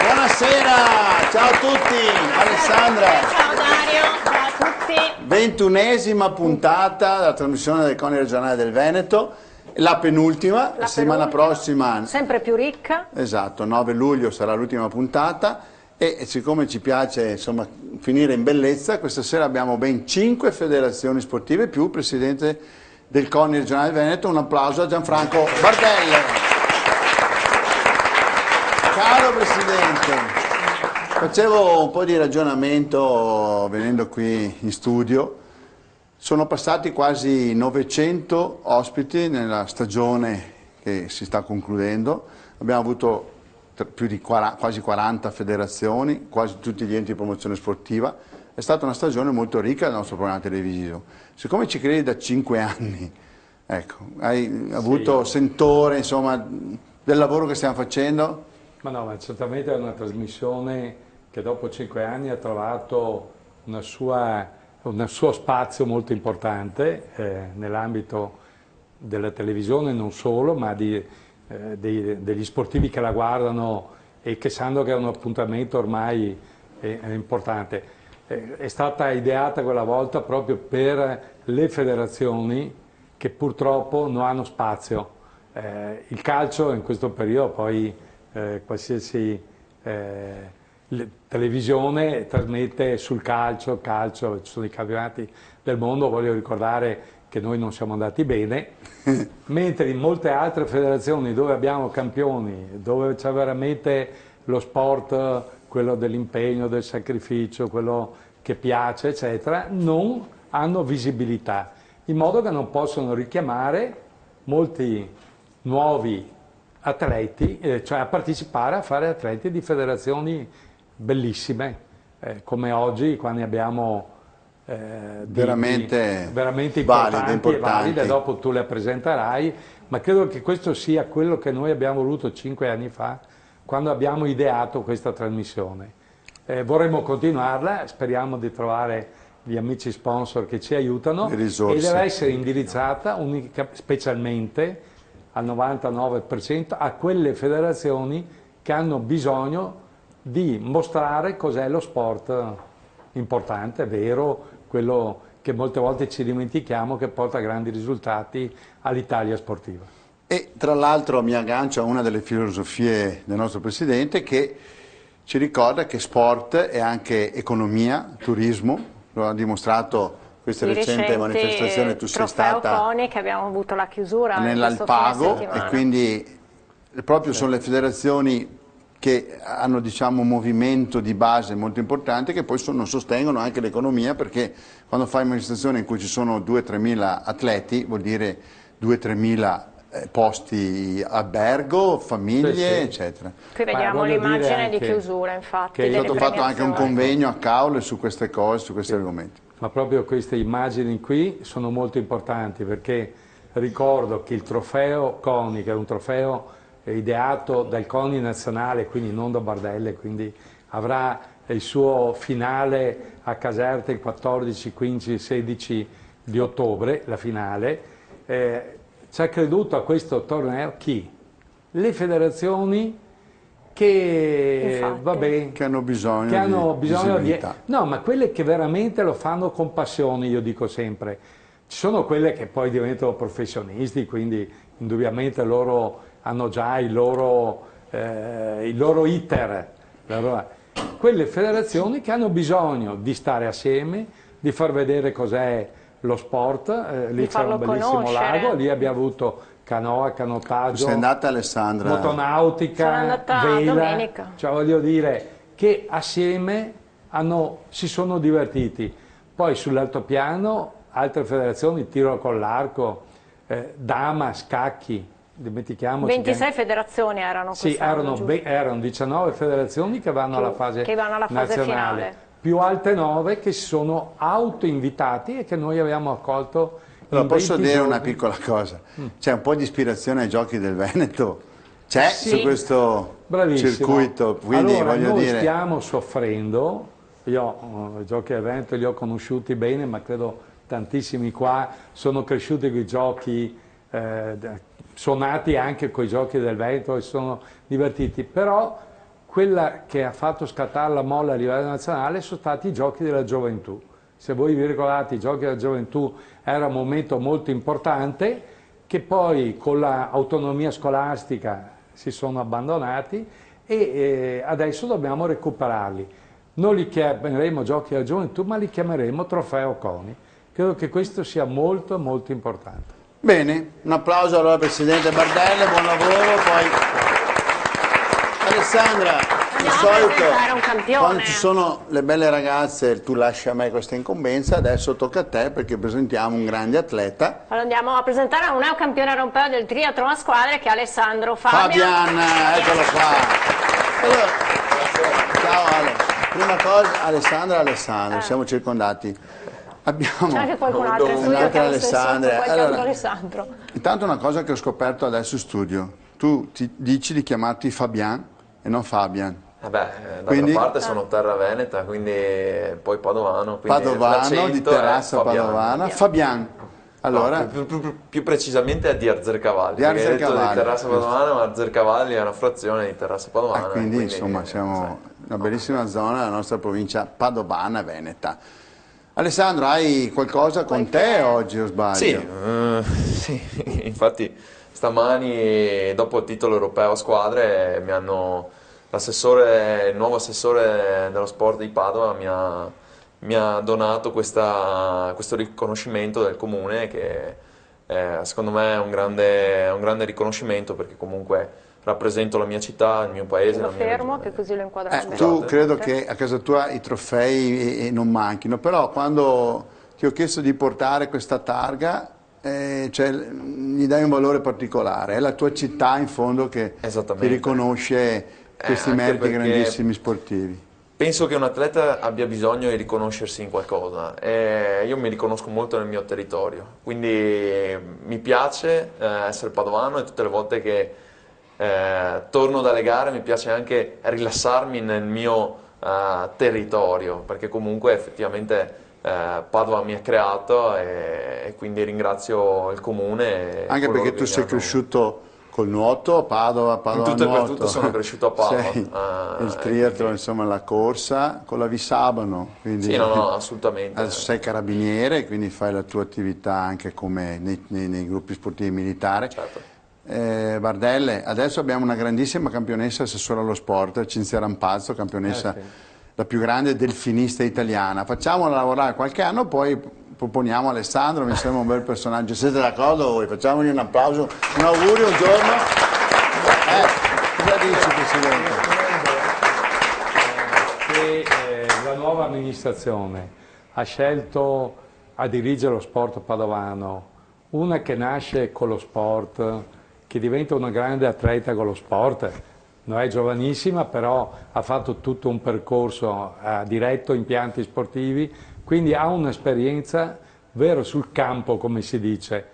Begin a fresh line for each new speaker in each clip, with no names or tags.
Buonasera, ciao a tutti, Alessandra.
Ciao Dario, ciao a tutti.
21esima puntata della trasmissione del CONI regionale del Veneto, la penultima, la settimana prossima.
Sempre più ricca.
Esatto, 9 luglio sarà l'ultima puntata e siccome ci piace insomma finire in bellezza, questa sera abbiamo ben 5 federazioni sportive più il presidente del CONI regionale del Veneto. Un applauso a Gianfranco Bardella. Caro Presidente, facevo un po' di ragionamento venendo qui in studio. Sono passati quasi 900 ospiti nella stagione che si sta concludendo. Abbiamo avuto più di quasi 40 federazioni, quasi tutti gli enti di promozione sportiva. È stata una stagione molto ricca del nostro programma televisivo. Siccome ci credi da 5 anni, ecco, hai avuto sentore insomma, del lavoro che stiamo facendo?
Ma no, ma certamente è una trasmissione che dopo 5 anni ha trovato un suo spazio molto importante nell'ambito della televisione, non solo, ma degli sportivi che la guardano e che sanno che è un appuntamento ormai importante. È stata ideata quella volta proprio per le federazioni che purtroppo non hanno spazio. Il calcio in questo periodo poi qualsiasi televisione trasmette sul calcio, ci sono i campionati del mondo, voglio ricordare che noi non siamo andati bene, mentre in molte altre federazioni dove abbiamo campioni, dove c'è veramente lo sport, quello dell'impegno, del sacrificio, quello che piace, eccetera, non hanno visibilità, in modo che non possono richiamare molti nuovi atleti, cioè a partecipare a fare atleti di federazioni bellissime, come oggi, qua ne abbiamo
veramente
importanti e valide, dopo tu le presenterai, ma credo che questo sia quello che noi abbiamo voluto 5 anni fa, quando abbiamo ideato questa trasmissione. Vorremmo continuarla, speriamo di trovare gli amici sponsor che ci aiutano, e deve essere indirizzata specialmente al 99% a quelle federazioni che hanno bisogno di mostrare cos'è lo sport importante, vero, quello che molte volte ci dimentichiamo, che porta grandi risultati all'Italia sportiva.
E tra l'altro mi aggancio a una delle filosofie del nostro Presidente, che ci ricorda che sport è anche economia, turismo, lo ha dimostrato questa recente manifestazione. Tu sei stata
CONI, che abbiamo avuto la chiusura
nell'Alpago, e quindi proprio sono le federazioni che hanno, diciamo, un movimento di base molto importante, che poi sostengono anche l'economia, perché quando fai manifestazioni in cui ci sono 2-3 mila atleti vuol dire 2-3 mila posti albergo, famiglie, eccetera.
Qui vediamo l'immagine di chiusura, infatti.
È stato fatto anche un convegno a Caule su queste cose, su questi argomenti.
Ma proprio queste immagini qui sono molto importanti, perché ricordo che il trofeo CONI, che è un trofeo ideato dal CONI nazionale, quindi non da Bardella, quindi avrà il suo finale a Caserta il 14, 15, 16 di ottobre, la finale. Ci ha creduto a questo torneo chi? Le federazioni che
hanno bisogno di visibilità.
No, ma quelle che veramente lo fanno con passione, io dico sempre. Ci sono quelle che poi diventano professionisti, quindi indubbiamente loro hanno già il loro iter. Quelle federazioni che hanno bisogno di stare assieme, di far vedere cos'è lo sport, lì c'è un bellissimo lago, lì abbiamo avuto canoa, canottaggio,
sei andata, Alessandra?
Motonautica, vela,
domenica.
Cioè voglio dire che assieme si sono divertiti. Poi sull'altopiano altre federazioni, tiro con l'arco, dama, scacchi, dimentichiamoci
26 federazioni erano quest'anno.
Sì, erano 19 federazioni che vanno alla fase nazionale,
finale,
più altre 9 che si sono autoinvitati e che noi abbiamo accolto.
Allora, posso dire una piccola cosa? C'è un po' di ispirazione ai Giochi del Veneto, c'è su questo circuito, quindi
allora,
voglio
noi
dire...
stiamo soffrendo, io i Giochi del Veneto li ho conosciuti bene, ma credo tantissimi qua sono cresciuti con i giochi, sono nati anche con i Giochi del Veneto e sono divertiti, però quella che ha fatto scattare la molla a livello nazionale sono stati i giochi della gioventù. Se voi vi ricordate, i giochi della gioventù era un momento molto importante che poi con l'autonomia scolastica si sono abbandonati e adesso dobbiamo recuperarli. Non li chiameremo giochi della gioventù, ma li chiameremo trofeo CONI. Credo che questo sia molto molto importante.
Bene, un applauso allora al Presidente Bardella, buon lavoro. Poi Alessandra, di solito quando ci sono le belle ragazze tu lasci a me questa incombenza, adesso tocca a te perché presentiamo un grande atleta.
Allora andiamo a presentare un neocampione europeo del triathlon a squadre che è Alessandro Fabian.
Eccolo qua. Allora, ciao Ale. Prima cosa, Alessandra, siamo circondati. Abbiamo
c'è anche qualcun altro in studio che
Alessandro. Intanto una cosa che ho scoperto adesso in studio, tu ti dici di chiamarti Fabian e non Fabian.
D'altra parte sono terra veneta, quindi poi padovano.
Padovano, di terrazza padovana. Fabian. Allora,
no, più precisamente è di Arzercavalli. Di terrazza padovana, ma Arzercavalli è una frazione di terrazza padovana.
Quindi insomma siamo una bellissima zona della nostra provincia padovana veneta. Alessandro, hai qualcosa con te oggi o sbaglio?
Sì, infatti stamani dopo il titolo europeo a squadre mi hanno il nuovo assessore dello sport di Padova mi ha donato questo riconoscimento del comune che secondo me è un grande riconoscimento perché comunque rappresento la mia città, il mio paese.
Lo fermo che così lo inquadriamo.
Tu credo che a casa tua i trofei non manchino, però quando ti ho chiesto di portare questa targa gli dai un valore particolare, è la tua città in fondo che ti riconosce questi meriti grandissimi sportivi.
Penso che un atleta abbia bisogno di riconoscersi in qualcosa e io mi riconosco molto nel mio territorio, quindi mi piace essere padovano e tutte le volte che torno dalle gare mi piace anche rilassarmi nel mio territorio perché comunque effettivamente Padova mi ha creato e quindi ringrazio il comune.
Anche perché tu sei cresciuto col nuoto a Padova,
in tutto e per tutto sono cresciuto a Padova.
Il triathlon, insomma la corsa con la Visabano. Quindi,
sì, no, assolutamente.
Adesso sei carabiniere, quindi fai la tua attività anche come nei gruppi sportivi militari.
Certo.
Bardelle, adesso abbiamo una grandissima campionessa assessore allo sport, Cinzia Rampazzo, campionessa la più grande delfinista italiana. Facciamola lavorare qualche anno, poi proponiamo Alessandro, mi sembra un bel personaggio. Siete d'accordo voi? Facciamogli un applauso, un augurio, un giorno. Cosa dici, Presidente?
Che la nuova amministrazione ha scelto a dirigere lo sport padovano, una che nasce con lo sport, che diventa una grande atleta con lo sport, non è giovanissima, però ha fatto tutto un percorso, ha diretto impianti sportivi, quindi ha un'esperienza vero sul campo, come si dice.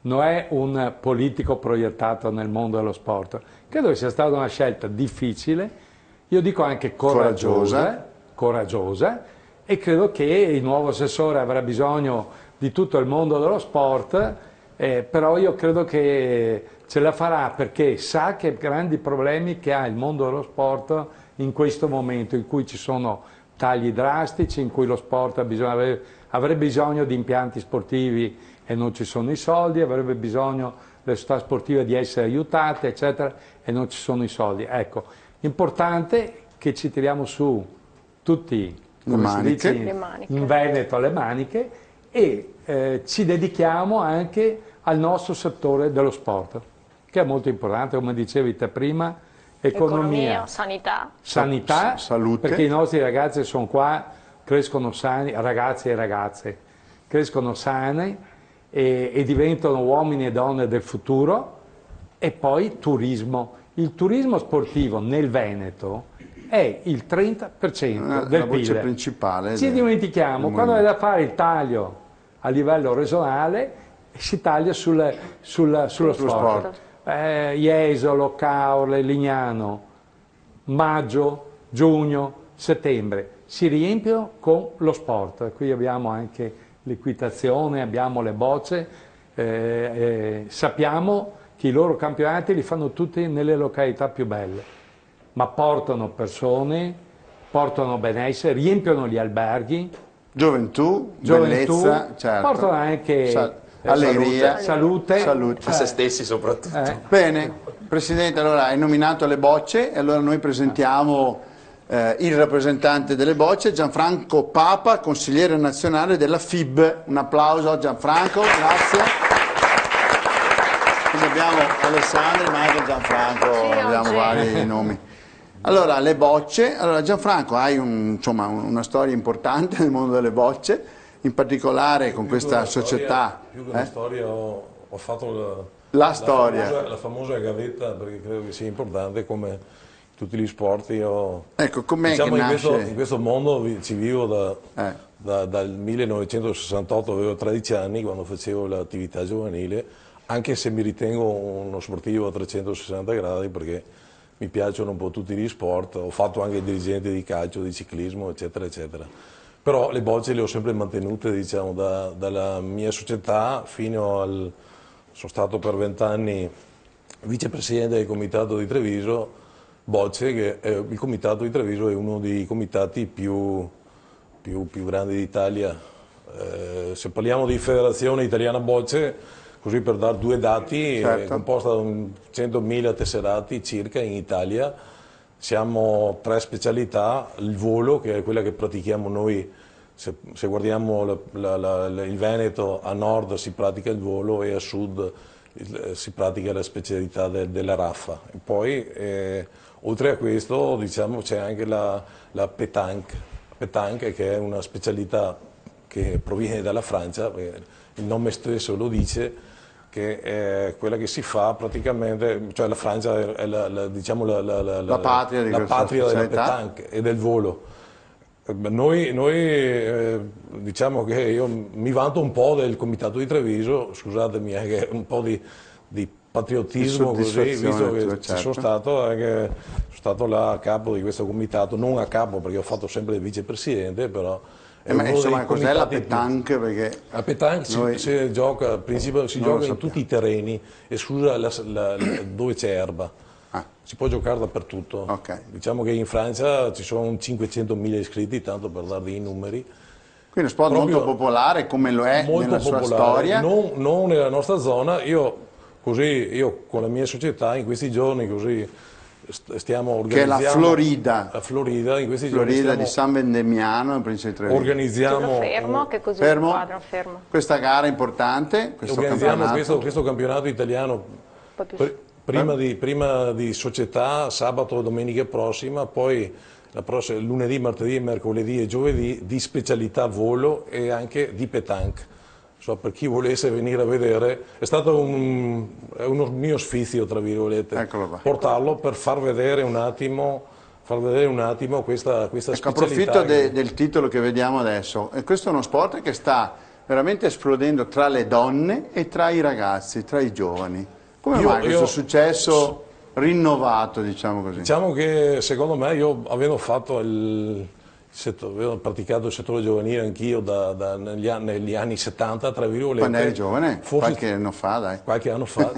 Non è un politico proiettato nel mondo dello sport. Credo che sia stata una scelta difficile, io dico anche coraggiosa, e credo che il nuovo assessore avrà bisogno di tutto il mondo dello sport, però io credo che ce la farà perché sa che grandi problemi che ha il mondo dello sport in questo momento in cui ci sono tagli drastici, in cui lo sport avrebbe bisogno di impianti sportivi e non ci sono i soldi, avrebbe bisogno le società sportive di essere aiutate, eccetera, e non ci sono i soldi. Ecco, importante che ci tiriamo su tutti, come si dice in Veneto, le maniche e ci dedichiamo anche al nostro settore dello sport, che è molto importante, come dicevi te prima, economia,
sanità,
salute,
perché i nostri ragazzi sono qua, crescono sani, ragazzi e ragazze, crescono sani e diventano uomini e donne del futuro, e poi turismo. Il turismo sportivo nel Veneto è il 30% del PIL.
La voce principale.
Ci dimentichiamo, quando è da fare il taglio a livello regionale, si taglia sullo sport. Jesolo, Caorle, Lignano, maggio, giugno, settembre si riempiono con lo sport. Qui abbiamo anche l'equitazione, abbiamo le bocce, sappiamo che i loro campionati li fanno tutti nelle località più belle. ma portano persone, portano benessere, riempiono gli alberghi.
Gioventù, bellezza, certo.
Portano anche
allegria,
salute.
A se stessi soprattutto.
Bene, Presidente, allora hai nominato le bocce e allora noi presentiamo il rappresentante delle bocce, Gianfranco Papa, consigliere nazionale della FIB. Un applauso a Gianfranco, grazie. Quindi abbiamo Alessandro ma anche Gianfranco,
sì,
abbiamo vari nomi. Allora, le bocce, allora Gianfranco hai insomma, una storia importante nel mondo delle bocce, in particolare con questa società.
Più che una storia ho fatto
la storia.
La famosa gavetta, perché credo che sia importante come tutti gli sport.
Ecco, com'è
diciamo,
che nasce?
In questo mondo ci vivo dal 1968, avevo 13 anni quando facevo l'attività giovanile, anche se mi ritengo uno sportivo a 360 gradi perché mi piacciono un po' tutti gli sport, ho fatto anche il dirigente di calcio, di ciclismo, eccetera, eccetera. Però le bocce le ho sempre mantenute, diciamo, dalla mia società fino al... Sono stato per 20 anni vicepresidente del comitato di Treviso Bocce, che il comitato di Treviso è uno dei comitati più grandi d'Italia. Se parliamo di Federazione Italiana Bocce, così per dare due dati, certo, è composta da 100.000 tesserati circa in Italia. Siamo 3 specialità: il volo, che è quella che pratichiamo noi, se guardiamo il Veneto, a nord si pratica il volo e a sud si pratica la specialità della raffa. E poi oltre a questo, diciamo, c'è anche la pétanque, che è una specialità che proviene dalla Francia, il nome stesso lo dice, che è quella che si fa praticamente, cioè la Francia è diciamo la patria della pétanque e del volo. Noi diciamo che io mi vanto un po' del comitato di Treviso, scusatemi, anche un po' di patriottismo così, visto che certo, sono stato là a capo di questo comitato, non a capo perché ho fatto sempre il vicepresidente, però...
ma insomma, cos'è la pétanque? Perché
la pétanque si gioca in tutti i terreni, esclusa dove c'è erba. Si può giocare dappertutto.
Okay.
Diciamo che in Francia ci sono 500.000 iscritti, tanto per dare dei numeri.
Quindi uno sport molto popolare, come lo è nella sua storia?
Non nella nostra zona. Io con la mia società in questi giorni così stiamo organizzando...
Che è la Florida.
La Florida, in questi
Florida
giorni
di San Vendemiano, in provincia di Treviso.
Organizziamo...
fermo, che così il quadro fermo.
Questa gara importante,
organizziamo questo campionato italiano prima di società, sabato e domenica prossima, poi lunedì, martedì, mercoledì e giovedì di specialità volo e anche di pétanque. Per chi volesse venire a vedere, è stato uno mio sfizio, tra virgolette, portarlo per far vedere un attimo questa specialità.
Approfitto del titolo che vediamo adesso. E questo è uno sport che sta veramente esplodendo tra le donne e tra i ragazzi, tra i giovani. Come mai questo successo rinnovato, diciamo così?
Diciamo che secondo me, io avendo praticato il settore giovanile anch'io negli anni 70, tra virgolette.
Quando eri giovane? Qualche anno fa, dai.
Qualche anno fa.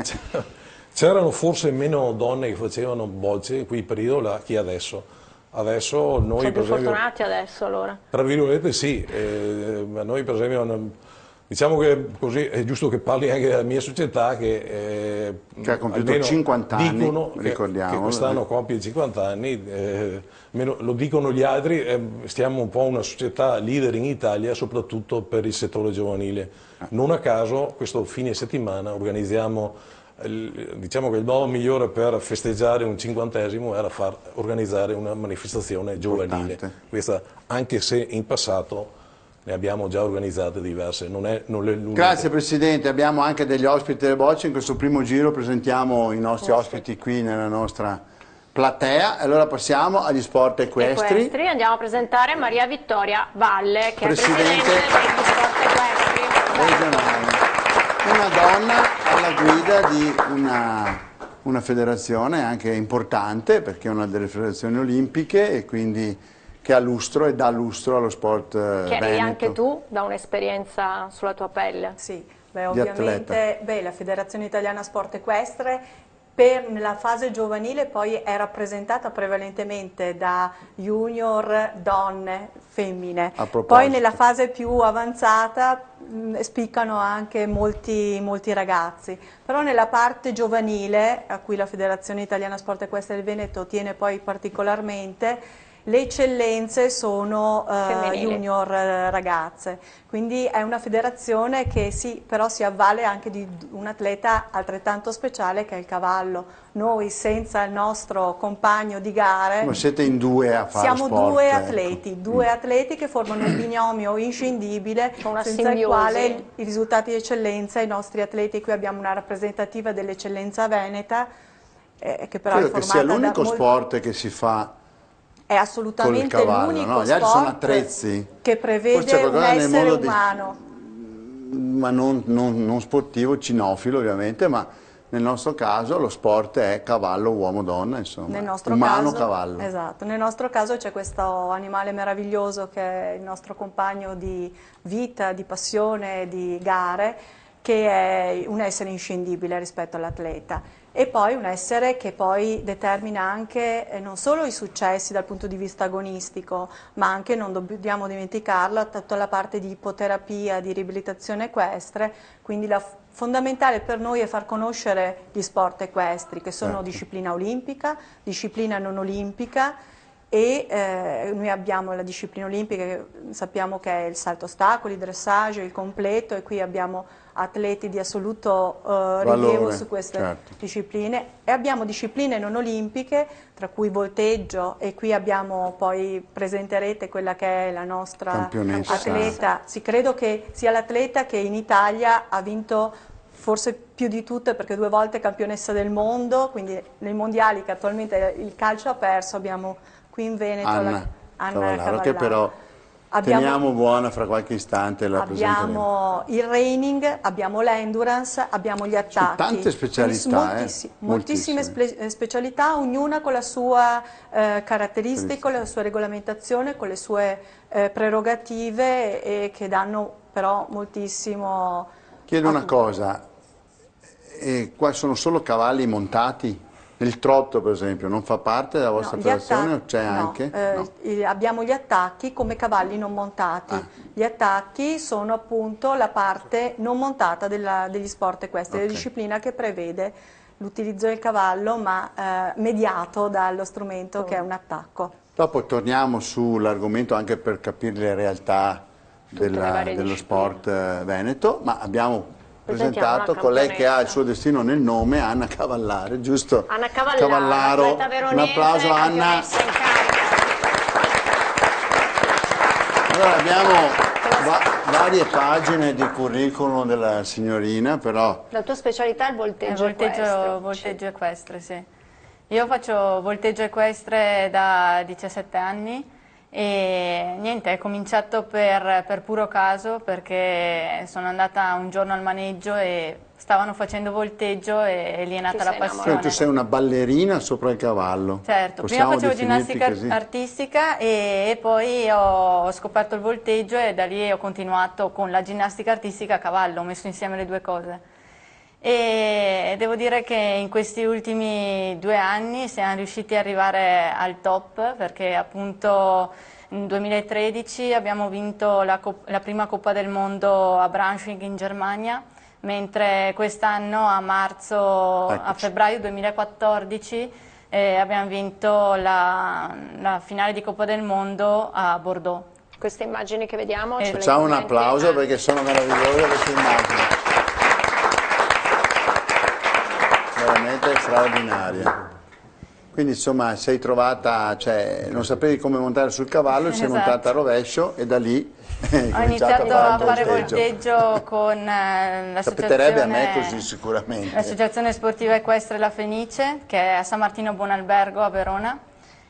C'erano forse meno donne che facevano bocce in quel periodo là che adesso. Adesso noi,
sono più fortunati adesso, allora?
Tra virgolette sì. Noi per esempio... Diciamo che così è giusto che parli anche della mia società che
ha compiuto 50 anni,
dicono
ricordiamo.
Che quest'anno compie 50 anni, lo dicono gli altri, stiamo un po' una società leader in Italia, soprattutto per il settore giovanile. Non a caso questo fine settimana organizziamo, diciamo che il modo migliore per festeggiare un 50esimo era organizzare una manifestazione giovanile. Questa, anche se in passato ne abbiamo già organizzate diverse, non è l'unica.
Grazie Presidente, abbiamo anche degli ospiti delle bocce, in questo primo giro presentiamo i nostri ospiti qui nella nostra platea, e allora passiamo agli sport equestri.
Andiamo a presentare Maria Vittoria Valle, che è Presidente degli sport equestri
regionali. Una donna alla guida di una federazione anche importante, perché è una delle federazioni olimpiche e quindi che ha lustro e dà lustro allo sport veneto.
Che hai anche tu da un'esperienza sulla tua pelle.
Sì, ovviamente la Federazione Italiana Sport Equestre nella fase giovanile poi è rappresentata prevalentemente da junior, donne, femmine. Poi nella fase più avanzata spiccano anche molti ragazzi, però nella parte giovanile, a cui la Federazione Italiana Sport Equestre del Veneto tiene poi particolarmente, le eccellenze sono junior ragazze, quindi è una federazione che però si avvale anche di un atleta altrettanto speciale che è il cavallo. Noi senza il nostro compagno di gare,
ma siete in due a fare
siamo
sport,
due atleti, due atleti che formano un binomio inscindibile, senza il quale i risultati di eccellenza, i nostri atleti, qui abbiamo una rappresentativa dell'eccellenza veneta, che però
credo
è formata
che sia l'unico
da
sport che si fa.
È assolutamente l'unico
no? Gli altri sono
sport
attrezzi
che prevede un essere umano.
Ma non sportivo, cinofilo ovviamente, ma nel nostro caso lo sport è cavallo, uomo, donna, insomma,
Nel nostro
umano,
caso,
cavallo.
Esatto, nel nostro caso c'è questo animale meraviglioso che è il nostro compagno di vita, di passione, di gare, che è un essere inscindibile rispetto all'atleta. E poi un essere che poi determina anche non solo i successi dal punto di vista agonistico, ma anche, non dobbiamo dimenticarlo, tutta la parte di ipoterapia, di riabilitazione equestre, quindi fondamentale per noi è far conoscere gli sport equestri, che sono disciplina olimpica, disciplina non olimpica, e noi abbiamo la disciplina olimpica che sappiamo che è il salto ostacoli, il dressage, il completo, e qui abbiamo atleti di assoluto rilievo su queste discipline, e abbiamo discipline non olimpiche tra cui volteggio, e qui abbiamo, poi presenterete quella che è la nostra atleta, credo che sia l'atleta che in Italia ha vinto forse più di tutte, perché 2 volte campionessa del mondo, quindi nei mondiali che attualmente il calcio ha perso, abbiamo qui in Veneto Anna Cavallaro,
che però teniamo buona, fra qualche istante la presenteremo.
Abbiamo il reining, abbiamo l'endurance, abbiamo gli attacchi.
Tante specialità,
moltissime specialità, ognuna con la sua caratteristica, con la sua regolamentazione, con le sue prerogative, e che danno però moltissimo.
Chiedo una cosa, qua sono solo cavalli montati? Il trotto, per esempio, non fa parte della vostra federazione o c'è anche?
Abbiamo gli attacchi come cavalli non montati. Gli attacchi sono appunto la parte non montata degli sport equestri, la disciplina che prevede l'utilizzo del cavallo, ma mediato dallo strumento che è un attacco.
Dopo torniamo sull'argomento anche per capire le realtà dello sport veneto, ma abbiamo presentato colei che ha il suo destino nel nome, Anna Cavallaro, giusto?
Anna Cavallaro,
un applauso a Anna. Allora abbiamo varie pagine di curriculum della signorina, però.
La tua specialità è il volteggio equestre.
Volteggio equestre, sì. Io faccio volteggio equestre da 17 anni. E niente, è cominciato per puro caso, perché sono andata un giorno al maneggio e stavano facendo volteggio e lì è nata la passione.
Tu sei una ballerina sopra il cavallo.
Certo, prima facevo ginnastica artistica e poi ho scoperto il volteggio, e da lì ho continuato con la ginnastica artistica a cavallo, ho messo insieme le due cose. E devo dire che in questi ultimi 2 anni siamo riusciti ad arrivare al top, perché appunto nel 2013 abbiamo vinto la prima Coppa del Mondo a Braunschweig in Germania, mentre quest'anno a febbraio 2014 abbiamo vinto la finale di Coppa del Mondo a Bordeaux.
Queste immagini che vediamo,
facciamo un applauso perché sono meravigliose queste immagini. Veramente straordinaria. Quindi insomma sei trovata, cioè non sapevi come montare sul cavallo, sei montata a rovescio e da lì
ho iniziato a fare volteggio con
capiterebbe a me così sicuramente.
L'associazione sportiva equestre La Fenice, che è a San Martino Buonalbergo a Verona,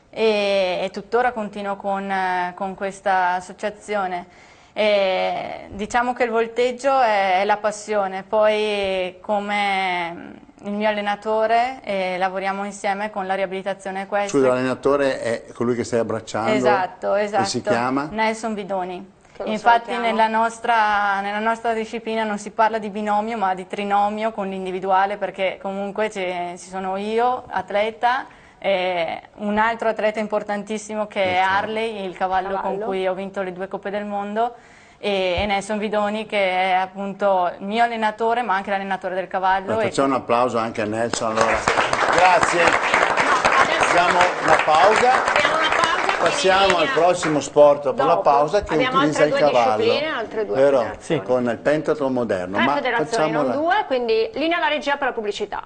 e tuttora continuo con questa associazione. E diciamo che il volteggio è la passione, poi come il mio allenatore lavoriamo insieme con la riabilitazione equestre.
Scusa, l'allenatore è colui che stai abbracciando?
Esatto.
Che si chiama?
Nelson Vidoni. Infatti nella nostra disciplina non si parla di binomio ma di trinomio con l'individuale, perché comunque ci sono io, atleta, un altro atleta importantissimo che è Harley, il cavallo con cui ho vinto le 2 Coppe del Mondo, e Nelson Vidoni, che è appunto il mio allenatore ma anche l'allenatore del cavallo.
Facciamo un applauso anche a Nelson allora. Grazie. Abbiamo una pausa. Passiamo al prossimo sport dopo la pausa, che utilizza il cavallo,
vero?
Sì. Con il pentathlon moderno.
La federazione non 2, quindi linea alla regia per la pubblicità.